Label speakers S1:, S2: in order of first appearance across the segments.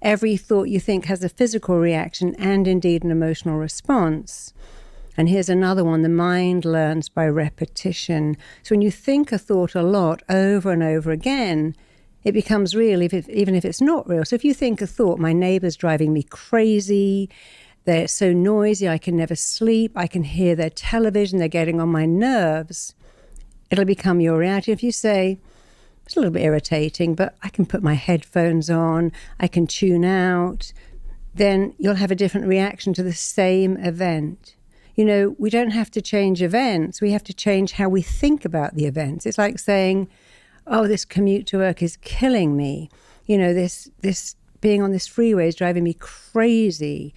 S1: every thought you think has a physical reaction and indeed an emotional response. And here's another one. The mind learns by repetition. So when you think a thought a lot over and over again, it becomes real, even if it's not real. So if you think a thought, my neighbor's driving me crazy, they're so noisy, I can never sleep, I can hear their television, they're getting on my nerves, it'll become your reality. If you say, it's a little bit irritating, but I can put my headphones on, I can tune out, then you'll have a different reaction to the same event. You know, we don't have to change events, we have to change how we think about the events. It's like saying, oh, this commute to work is killing me. You know, this being on this freeway is driving me crazy.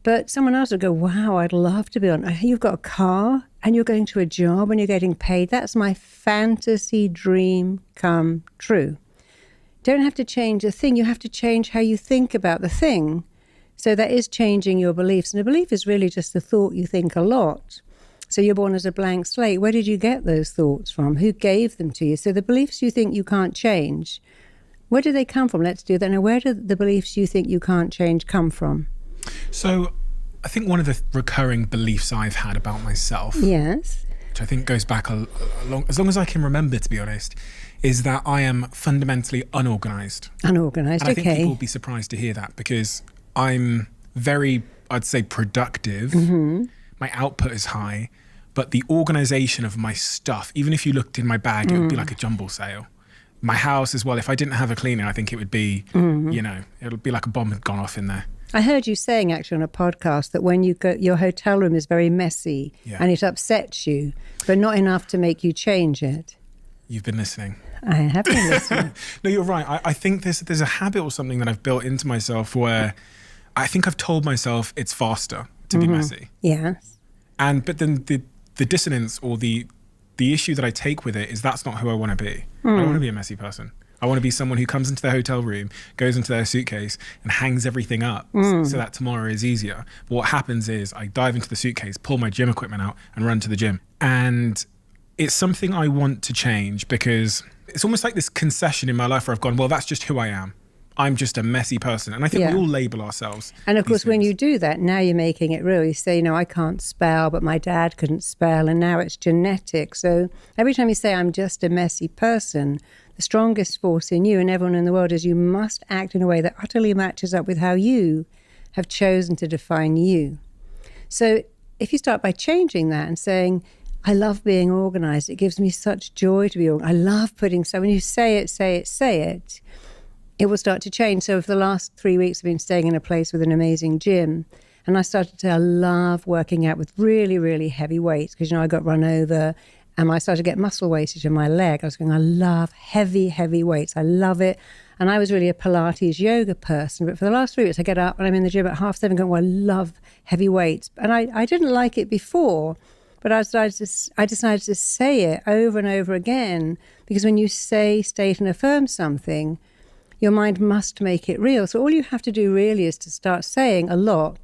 S1: But someone else will go, wow, I'd love to be on. You've got a car and you're going to a job and you're getting paid. That's my fantasy dream come true. Don't have to change a thing. You have to change how you think about the thing. So that is changing your beliefs. And a belief is really just a thought you think a lot. So you're born as a blank slate. Where did you get those thoughts from? Who gave them to you? So the beliefs you think you can't change, where do they come from? Let's do that. Now, where do the beliefs you think you can't change come from?
S2: So I think one of the recurring beliefs I've had about myself,
S1: yes,
S2: which I think goes back as long as I can remember, to be honest, is that I am fundamentally unorganized.
S1: Unorganized,
S2: and I think
S1: okay.
S2: people will be surprised to hear that because I'm very, I'd say, productive.
S1: Mm-hmm.
S2: My output is high, but the organization of my stuff, even if you looked in my bag, it would be like a jumble sale. My house as well, if I didn't have a cleaner, I think it would be, you know, it would be like a bomb had gone off in there.
S1: I heard you saying actually on a podcast that when you go, your hotel room is very messy and it upsets you, but not enough to make you change it.
S2: You've been listening.
S1: I have been listening.
S2: No, you're right. I think there's a habit or something that I've built into myself where I think I've told myself it's faster to be messy.
S1: Yes.
S2: But then the dissonance or the issue that I take with it is that's not who I want to be. I don't want to be a messy person. I want to be someone who comes into their hotel room, goes into their suitcase and hangs everything up so that tomorrow is easier. But what happens is I dive into the suitcase, pull my gym equipment out and run to the gym. And it's something I want to change because it's almost like this concession in my life where I've gone, well, that's just who I am. I'm just a messy person. And I think we all label ourselves.
S1: And of course, when
S2: things.
S1: you do that, now you're making it real. You say, you know, I can't spell, but my dad couldn't spell. And now it's genetic. So every time you say, I'm just a messy person, the strongest force in you and everyone in the world is you must act in a way that utterly matches up with how you have chosen to define you. So if you start by changing that and saying, I love being organized. It gives me such joy to be organized. I love putting, so when you say it, it will start to change. So for the last 3 weeks, I've been staying in a place with an amazing gym. And I started to, I love working out with really, really heavy weights because, you know, I got run over and I started to get muscle wastage in my leg. I was going, I love heavy, heavy weights. I love it. And I was really a Pilates yoga person. But for the last 3 weeks, I get up and I'm in the gym at 7:30 going, well, I love heavy weights. And I didn't like it before, but I decided to say it over and over again because when you say, state and affirm something, your mind must make it real. So all you have to do really is to start saying a lot,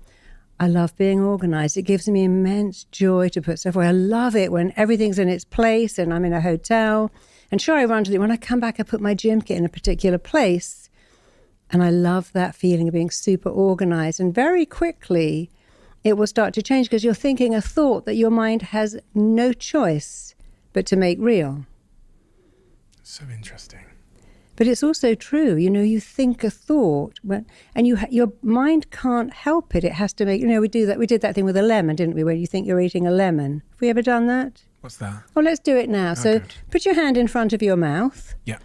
S1: I love being organized. It gives me immense joy to put stuff away. I love it when everything's in its place and I'm in a hotel. And sure, I run to when I come back, I put my gym kit in a particular place. And I love that feeling of being super organized. And very quickly, it will start to change because you're thinking a thought that your mind has no choice but to make real.
S2: So interesting.
S1: But it's also true, you know, you think a thought, and your mind can't help it. It has to make, you know, we did that thing with a lemon, didn't we, when you think you're eating a lemon. Have we ever done that?
S2: What's that?
S1: Oh, let's do it now.
S2: Oh,
S1: so
S2: good.
S1: Put your hand in front of your mouth.
S2: Yeah.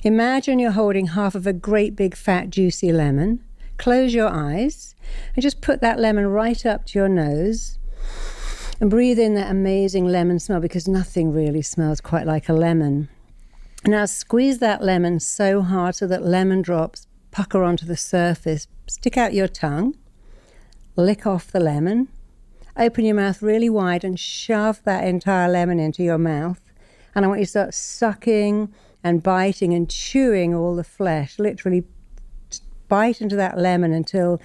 S1: Imagine you're holding half of a great big fat juicy lemon. Close your eyes and just put that lemon right up to your nose and breathe in that amazing lemon smell because nothing really smells quite like a lemon. Now squeeze that lemon so hard so that lemon drops pucker onto the surface. Stick out your tongue, lick off the lemon, open your mouth really wide and shove that entire lemon into your mouth. And I want you to start sucking and biting and chewing all the flesh. Literally bite into that lemon until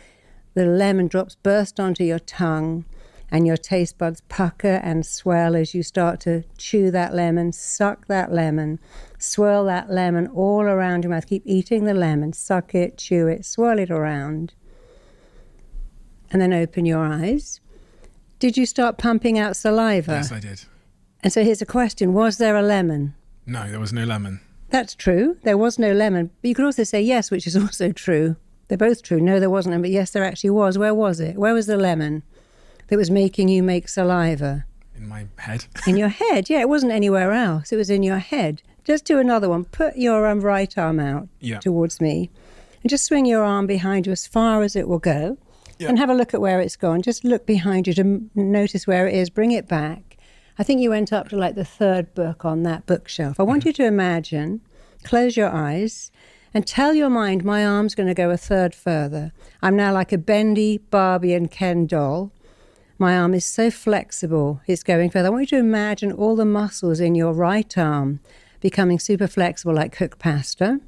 S1: the lemon drops burst onto your tongue. and your taste buds pucker and swell as you start to chew that lemon, suck that lemon, swirl that lemon all around your mouth. Keep eating the lemon, suck it, chew it, swirl it around. And then open your eyes. Did you start pumping out saliva?
S2: Yes, I did.
S1: And so here's a question. Was there a lemon?
S2: No, there was no lemon.
S1: That's true. There was no lemon. But you could also say yes, which is also true. They're both true. No, there wasn't, but yes, there actually was. Where was it? Where was the lemon that was making you make saliva?
S2: In my head.
S1: In your head. Yeah, it wasn't anywhere else. It was in your head. Just do another one. Put your right arm out towards me and just swing your arm behind you as far as it will go. And have a look at where it's gone. Just look behind you to notice where it is. Bring it back. I think you went up to like the third book on that bookshelf. I want you to imagine, close your eyes, and tell your mind, my arm's going to go a third further. I'm now like a bendy Barbie and Ken doll. My arm is so flexible, it's going further. I want you to imagine all the muscles in your right arm becoming super flexible like cooked pasta.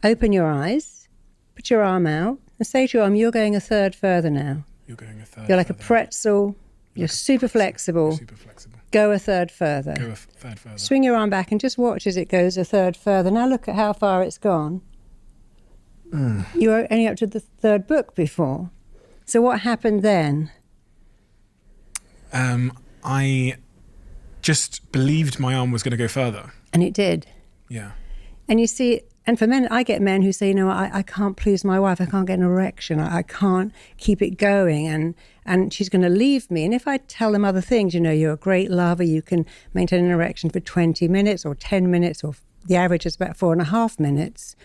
S1: Open your eyes, put your arm out, and say to your arm, you're going a third further now.
S2: You're going a third
S1: You're like
S2: further.
S1: a pretzel. You're super flexible.
S2: Super flexible.
S1: Go a third further.
S2: Go a third further.
S1: Swing your arm back and just watch as it goes a third further. Now look at how far it's gone. You were only up to the third book before. So what happened then?
S2: I just believed my arm was going to go further.
S1: And it did.
S2: Yeah.
S1: And you see, and for men, I get men who say, you know, I can't please my wife. I can't get an erection. I can't keep it going. And she's going to leave me. And if I tell them other things, you know, you're a great lover. You can maintain an erection for 20 minutes or 10 minutes, or the average is about 4.5 minutes.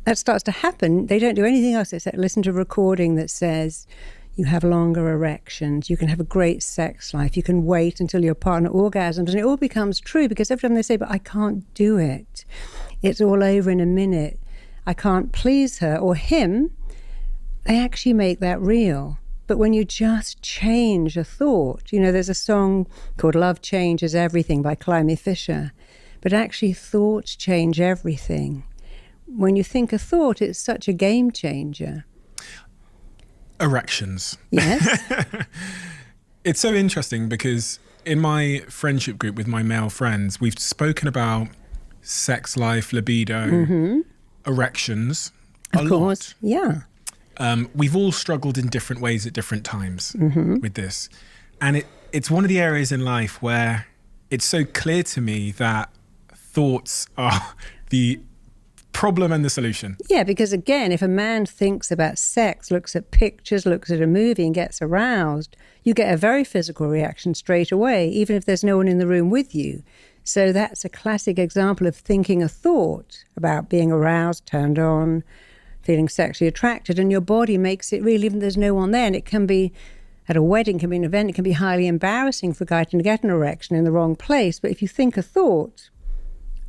S1: That starts to happen. They don't do anything else except listen to a recording that says you have longer erections. You can have a great sex life. You can wait until your partner orgasms. And it all becomes true because every time they say, but I can't do it. It's all over in a minute. I can't please her or him. They actually make that real. But when you just change a thought, you know, there's a song called Love Changes Everything by Climie Fisher. But actually thoughts change everything. When you think a thought, it's such a game changer.
S2: Erections.
S1: Yes.
S2: It's so interesting because in my friendship group with my male friends, we've spoken about sex life, libido, erections.
S1: Of course. Yeah.
S2: We've all struggled in different ways at different times with this. And it's one of the areas in life where it's so clear to me that thoughts are the problem and the solution.
S1: Yeah, because again, if a man thinks about sex, looks at pictures, looks at a movie and gets aroused, you get a very physical reaction straight away, even if there's no one in the room with you. So that's a classic example of thinking a thought about being aroused, turned on, feeling sexually attracted, and your body makes it real even if there's no one there. And it can be at a wedding, can be an event, it can be highly embarrassing for a guy to get an erection in the wrong place. But if you think a thought,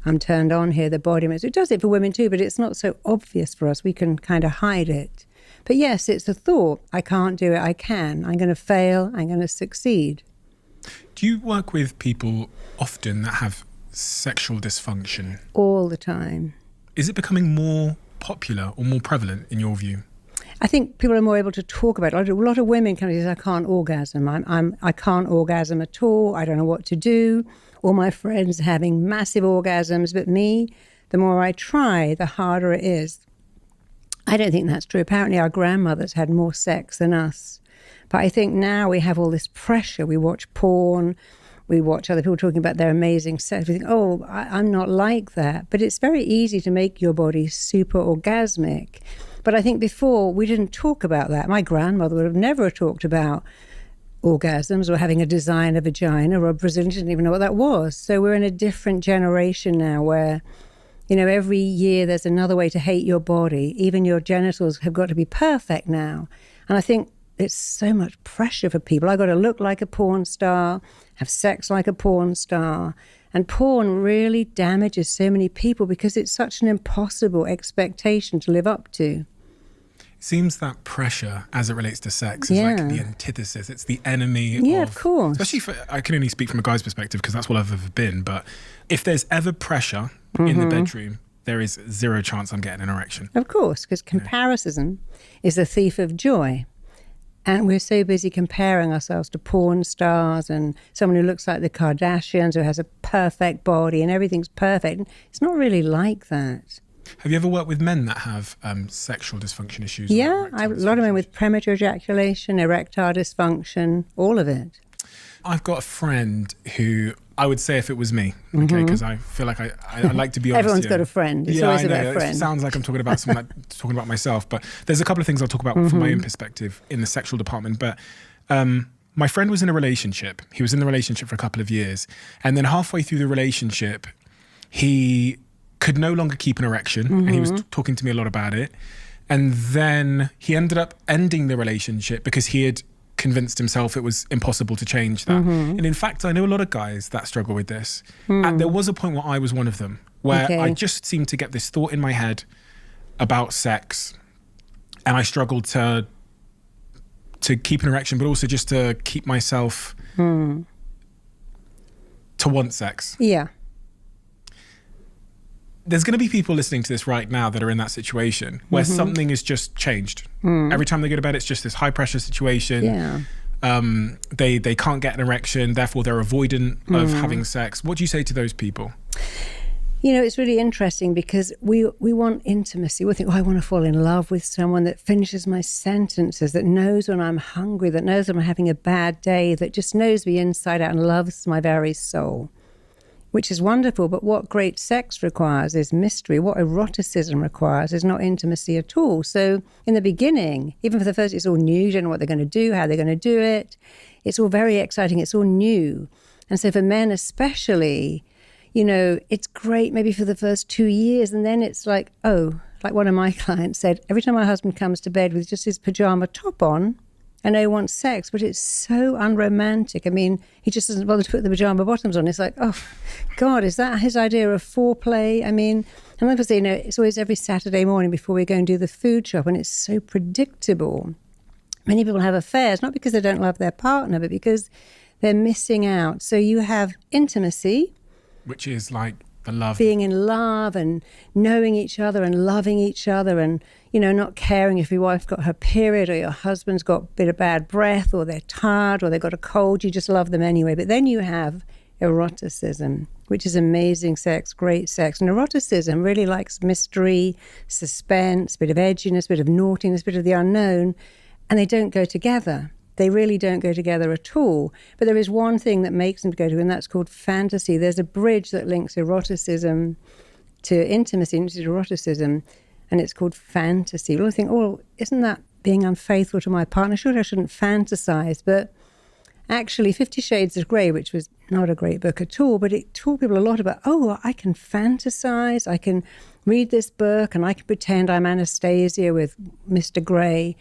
S1: I'm turned on here, the body makes it. It does it for women too, but it's not so obvious for us. We can kind of hide it. But yes, it's a thought. I can't do it. I can. I'm going to fail. I'm going to succeed.
S2: Do you work with people often that have sexual dysfunction?
S1: All the time.
S2: Is it becoming more popular or more prevalent in your view?
S1: I think people are more able to talk about it. A lot of women kind of say, I can't orgasm. I can't orgasm at all. I don't know what to do. All my friends are having massive orgasms, but me, the more I try, the harder it is. I don't think that's true. Apparently our grandmothers had more sex than us. But I think now we have all this pressure. We watch porn, we watch other people talking about their amazing sex. We think, oh, I'm not like that. But it's very easy to make your body super orgasmic. But I think before we didn't talk about that. My grandmother would have never talked about orgasms or having a designer vagina, or a Brazilian didn't even know what that was. So we're in a different generation now where, you know, every year there's another way to hate your body. Even your genitals have got to be perfect now. And I think it's so much pressure for people. I've got to look like a porn star, have sex like a porn star. And porn really damages so many people because it's such an impossible expectation to live up to.
S2: It seems that pressure as it relates to sex is like the antithesis. It's the enemy
S1: of course.
S2: Especially I can only speak from a guy's perspective because that's what I've ever been. But if there's ever pressure in the bedroom, there is zero chance I'm getting an erection.
S1: Of course, because comparison is the thief of joy. And we're so busy comparing ourselves to porn stars and someone who looks like the Kardashians, who has a perfect body and everything's perfect. It's not really like that.
S2: Have you ever worked with men that have sexual dysfunction issues?
S1: Yeah, a lot of men with premature ejaculation, erectile dysfunction, all of it.
S2: I've got a friend who I would say if it was me, okay, because I feel like I like to be honest.
S1: Everyone's got a friend. It's always about a friend.
S2: It sounds like I'm talking about someone, like talking about myself, but there's a couple of things I'll talk about from my own perspective in the sexual department. But my friend was in a relationship. He was in the relationship for a couple of years. And then halfway through the relationship, he could no longer keep an erection. And he was talking to me a lot about it. And then he ended up ending the relationship because he had convinced himself it was impossible to change that. And in fact, I know a lot of guys that struggle with this. And there was a point where I was one of them, where I just seemed to get this thought in my head about sex. And I struggled to keep an erection, but also just to keep myself to want sex.
S1: Yeah.
S2: There's going to be people listening to this right now that are in that situation where something is just changed. Every time they go to bed, it's just this high pressure situation.
S1: Yeah.
S2: They can't get an erection, therefore they're avoidant of having sex. What do you say to those people?
S1: You know, it's really interesting because we want intimacy. We think, I want to fall in love with someone that finishes my sentences, that knows when I'm hungry, that knows when I'm having a bad day, that just knows me inside out and loves my very soul. Which is wonderful, but what great sex requires is mystery. What eroticism requires is not intimacy at all. So in the beginning, even for the first, it's all new. You don't know what they're going to do, how they're going to do it. It's all very exciting. It's all new. And so for men especially, you know, it's great maybe for the first 2 years. And then it's like, like one of my clients said, every time my husband comes to bed with just his pajama top on, I know he wants sex, but it's so unromantic. I mean, he just doesn't bother to put the pajama bottoms on. It's like, oh, God, is that his idea of foreplay? I mean, and like I say, you know, it's always every Saturday morning before we go and do the food shop, and it's so predictable. Many people have affairs, not because they don't love their partner, but because they're missing out. So you have intimacy.
S2: Which is like the love.
S1: Being in love and knowing each other and loving each other and, you know, not caring if your wife's got her period or your husband's got a bit of bad breath or they're tired or they've got a cold. You just love them anyway. But then you have eroticism, which is amazing sex, great sex. And eroticism really likes mystery, suspense, a bit of edginess, a bit of naughtiness, a bit of the unknown. And they don't go together. They really don't go together at all. But there is one thing that makes them go together, and that's called fantasy. There's a bridge that links eroticism to intimacy, into eroticism, and it's called fantasy. People think, oh, isn't that being unfaithful to my partner? Sure, I shouldn't fantasize. But actually, 50 Shades of Grey, which was not a great book at all, but it taught people a lot about, I can fantasize, I can read this book, and I can pretend I'm Anastasia with Mr. Grey.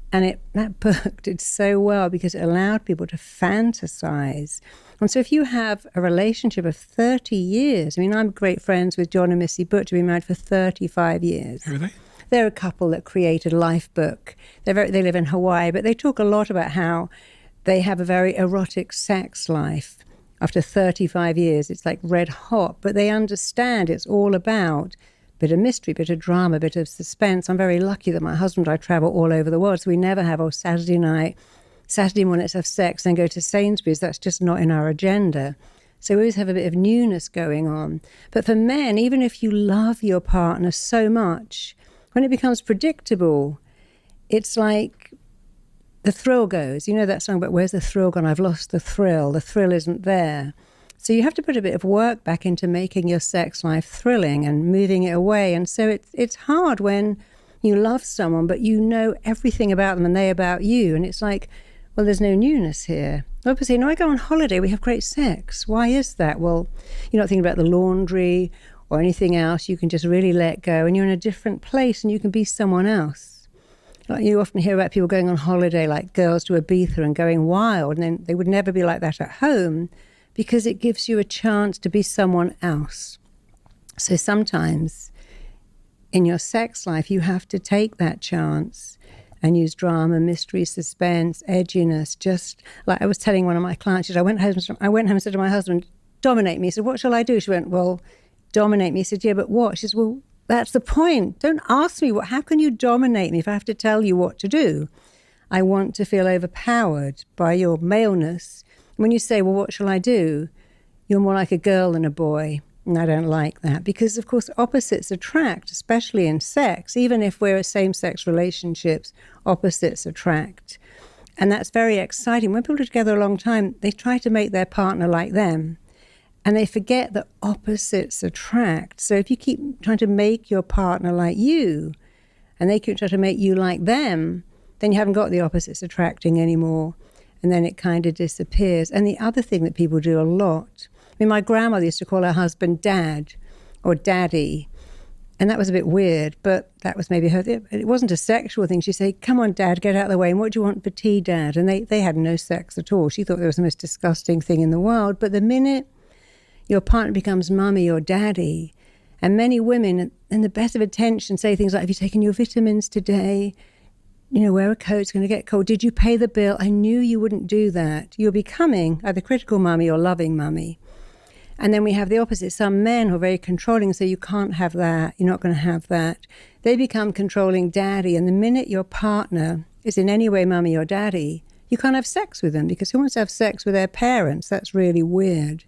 S1: And that book did so well because it allowed people to fantasize. And so if you have a relationship of 30 years, I mean, I'm great friends with John and Missy Butcher, been married for 35 years.
S2: Who are they?
S1: They're a couple that created Lifebook. They live in Hawaii, but they talk a lot about how they have a very erotic sex life. After 35 years, it's like red hot, but they understand it's all about bit of mystery, bit of drama, bit of suspense. I'm very lucky that my husband and I travel all over the world, so we never have, Saturday morning let's have sex, then go to Sainsbury's. That's just not in our agenda. So we always have a bit of newness going on. But for men, even if you love your partner so much, when it becomes predictable, it's like the thrill goes. You know that song about where's the thrill gone? I've lost the thrill. The thrill isn't there. So you have to put a bit of work back into making your sex life thrilling and moving it away. And so it's hard when you love someone, but you know everything about them and they about you. And it's like, well, there's no newness here. A lot of people say, no, I go on holiday, we have great sex. Why is that? Well, you're not thinking about the laundry or anything else. You can just really let go and you're in a different place and you can be someone else. Like you often hear about people going on holiday, like girls to Ibiza and going wild, and then they would never be like that at home, because it gives you a chance to be someone else. So sometimes in your sex life, you have to take that chance and use drama, mystery, suspense, edginess. Just like I was telling one of my clients, I went home and said to my husband, dominate me. He said, what shall I do? She went, well, dominate me. He said, yeah, but what? She said, well, that's the point. Don't ask me, how can you dominate me if I have to tell you what to do? I want to feel overpowered by your maleness. When you say, well, what shall I do? You're more like a girl than a boy. And I don't like that because, of course, opposites attract, especially in sex. Even if we're in same-sex relationships, opposites attract. And that's very exciting. When people are together a long time, they try to make their partner like them. And they forget that opposites attract. So if you keep trying to make your partner like you, and they keep trying to make you like them, then you haven't got the opposites attracting anymore. And then it kind of disappears. And the other thing that people do a lot, I mean, my grandmother used to call her husband Dad or Daddy. And that was a bit weird, but that was maybe her. It wasn't a sexual thing. She'd say, come on, Dad, get out of the way. And what do you want for tea, Dad? And they had no sex at all. She thought it was the most disgusting thing in the world. But the minute your partner becomes mummy or daddy, and many women, in the best of intention, say things like, have you taken your vitamins today? You know, wear a coat, it's going to get cold. Did you pay the bill? I knew you wouldn't do that. You're becoming either critical mummy or loving mummy. And then we have the opposite. Some men who are very controlling say, you can't have that, you're not going to have that. They become controlling daddy. And the minute your partner is in any way mummy or daddy, you can't have sex with them because who wants to have sex with their parents? That's really weird.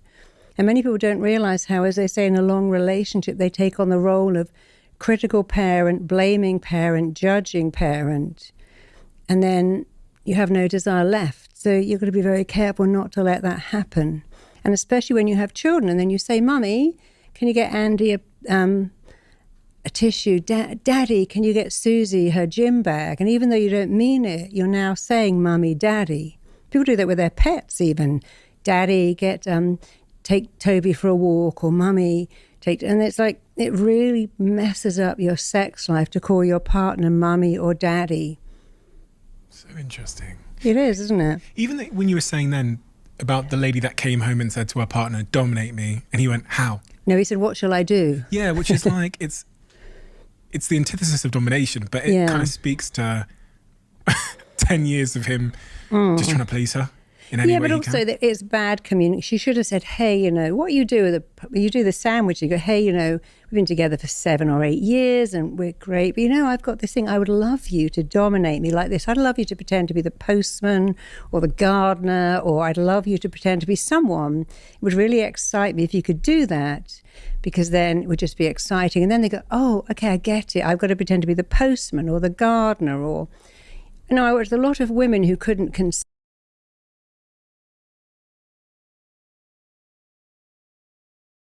S1: And many people don't realize how, as they say, in a long relationship, they take on the role of critical parent, blaming parent, judging parent. And then you have no desire left. So you've got to be very careful not to let that happen. And especially when you have children and then you say, Mummy, can you get Andy a tissue? Daddy, can you get Susie her gym bag? And even though you don't mean it, you're now saying Mummy, Daddy. People do that with their pets even. Daddy, take Toby for a walk, or Mummy, and it's like, it really messes up your sex life to call your partner Mummy or Daddy.
S2: So interesting.
S1: It is, isn't it?
S2: Even when you were saying then about the lady that came home and said to her partner, dominate me, and he went, how?
S1: No, he said, what shall I do?
S2: Yeah, which is like, it's the antithesis of domination, but it kind of speaks to 10 years of him just trying to please her in any way he can. Yeah, but also that it's bad communication. She should have said, hey, you know, what you do, you do the sandwich, you go, hey, you know, we've been together for 7 or 8 years and we're great, but you know, I've got this thing, I would love you to dominate me like this. I'd love you to pretend to be the postman or the gardener, or I'd love you to pretend to be someone. It would really excite me if you could do that, because then it would just be exciting. And then they go, oh, okay, I get it. I've got to pretend to be the postman or the gardener, or, you know, I watched a lot of women who couldn't conceive.